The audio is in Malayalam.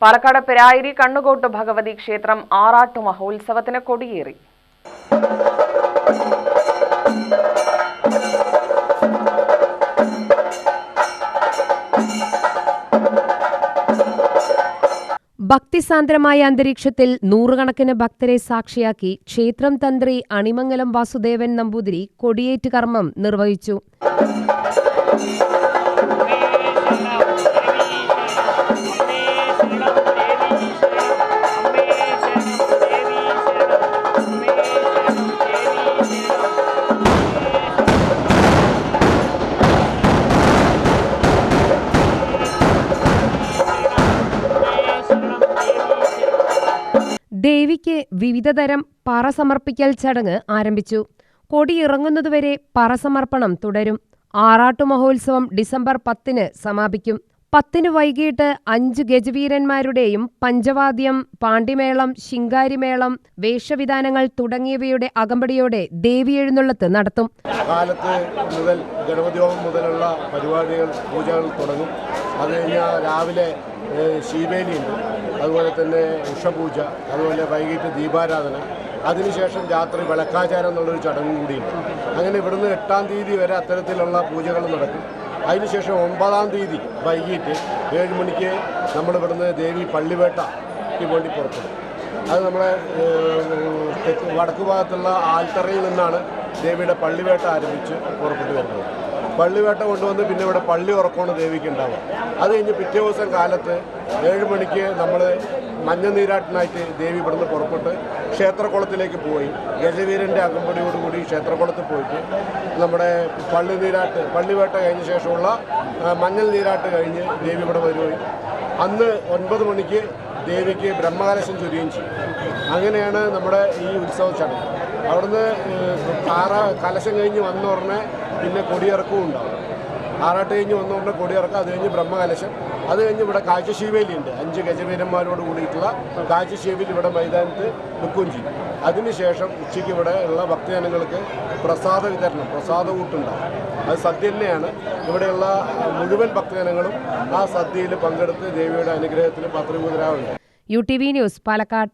പാലക്കാട് പെരായിരി കണ്ണുകോട്ട് ഭഗവതി ക്ഷേത്രം ആറാട്ടു മഹോത്സവത്തിന് കൊടിയേറി. ഭക്തിസാന്ദ്രമായ അന്തരീക്ഷത്തിൽ നൂറുകണക്കിന് ഭക്തരെ സാക്ഷിയാക്കി ക്ഷേത്രം തന്ത്രി അണിമംഗലം വാസുദേവൻ നമ്പൂതിരി കൊടിയേറ്റ് കർമ്മം നിർവഹിച്ചു. ദേവിക്ക് വിവിധതരം പറ സമർപ്പിക്കൽ ചടങ്ങ് ആരംഭിച്ചു. കൊടിയിറങ്ങുന്നതുവരെ പറ സമർപ്പണം തുടരും. ആറാട്ടു മഹോത്സവം ഡിസംബർ 10-ന് സമാപിക്കും. 10-ന് വൈകിട്ട് 5 ഗജവീരന്മാരുടെയും പഞ്ചവാദ്യം, പാണ്ടിമേളം, ശിങ്കാരിമേളം, വേഷവിധാനങ്ങൾ തുടങ്ങിയവയുടെ അകമ്പടിയോടെ ദേവി എഴുന്നള്ളത്ത് നടത്തും. കാലത്ത് മുതൽ ഗണപതി ഹോമം മുതലുള്ള പരിപാടികൾ, പൂജകൾ തുടങ്ങും. അത് കഴിഞ്ഞാൽ രാവിലെ ശീവേലിയുണ്ട്, അതുപോലെ തന്നെ ഉഷപൂജ, അതുപോലെ വൈകിട്ട് ദീപാരാധന, അതിനുശേഷം രാത്രി വിളക്കാചാരം എന്നുള്ളൊരു ചടങ്ങും കൂടിയുണ്ട്. അങ്ങനെ ഇവിടുന്ന് 8-ാം തീയതി വരെ അത്തരത്തിലുള്ള പൂജകൾ നടക്കും. അതിനുശേഷം 9-ാം തീയതി വൈകിട്ട് 7 മണിക്ക് നമ്മളിവിടുന്ന് ദേവി പള്ളിവേട്ടയ്ക്ക് വേണ്ടി പുറപ്പെടും. അത് നമ്മുടെ വടക്കു ഭാഗത്തുള്ള ആൽത്തറയിൽ നിന്നാണ് ദേവിയുടെ പള്ളിവേട്ട ആരംഭിച്ച് പുറപ്പെട്ടു വരുന്നത്. പള്ളിവേട്ട കൊണ്ടുവന്ന് പിന്നെ ഇവിടെ പള്ളി ഉറക്കമാണ് ദേവിക്ക് ഉണ്ടാവുക. അത് കഴിഞ്ഞ് പിറ്റേ ദിവസം കാലത്ത് 7 മണിക്ക് നമ്മൾ മഞ്ഞനീരാട്ടിനായിട്ട് ദേവി ഇവിടുന്ന് പുറപ്പെട്ട് ക്ഷേത്രക്കുളത്തിലേക്ക് പോയി ഗജവീരൻ്റെ അകമ്പടിയോടുകൂടി ക്ഷേത്രക്കുളത്തിൽ പോയിട്ട് നമ്മുടെ പള്ളിവേട്ട കഴിഞ്ഞ ശേഷമുള്ള മഞ്ഞൾ നീരാട്ട് കഴിഞ്ഞ് ദേവി ഇവിടെ വരികയും അന്ന് 9 മണിക്ക് ദേവിക്ക് ബ്രഹ്മകലശം ചൊരിയുകയും ചെയ്യും. അങ്ങനെയാണ് നമ്മുടെ ഈ ഉത്സവ ചടങ്ങ്. അവിടുന്ന് കലശം കഴിഞ്ഞ് വന്ന ഉടനെ പിന്നെ കൊടിയിറക്കവും ഉണ്ടാവും. ആറാട്ട് കഴിഞ്ഞ് വന്ന ഉടനെ കൊടിയിറക്കം, അത് കഴിഞ്ഞ് ബ്രഹ്മകലശം, അത് കഴിഞ്ഞ് ഇവിടെ കാഴ്ചശീവേലിയുണ്ട്. 5 ഗജവീരന്മാരോട് കൂടിയിട്ടുള്ള കാഴ്ചശീവേലി ഇവിടെ മൈതാനത്ത് വെക്കുകയും ചെയ്യും. അതിനുശേഷം ഉച്ചയ്ക്ക് ഇവിടെ ഉള്ള ഭക്തജനങ്ങൾക്ക് പ്രസാദ വിതരണം, പ്രസാദ ഊട്ടുണ്ടാവും. അത് സദ്യ തന്നെയാണ്. ഇവിടെയുള്ള മുഴുവൻ ഭക്തജനങ്ങളും ആ സദ്യയിൽ പങ്കെടുത്ത് ദേവിയുടെ അനുഗ്രഹത്തിന് പാത്രീഭൂതരാവുന്നുണ്ട്. UTV news, Palakkad.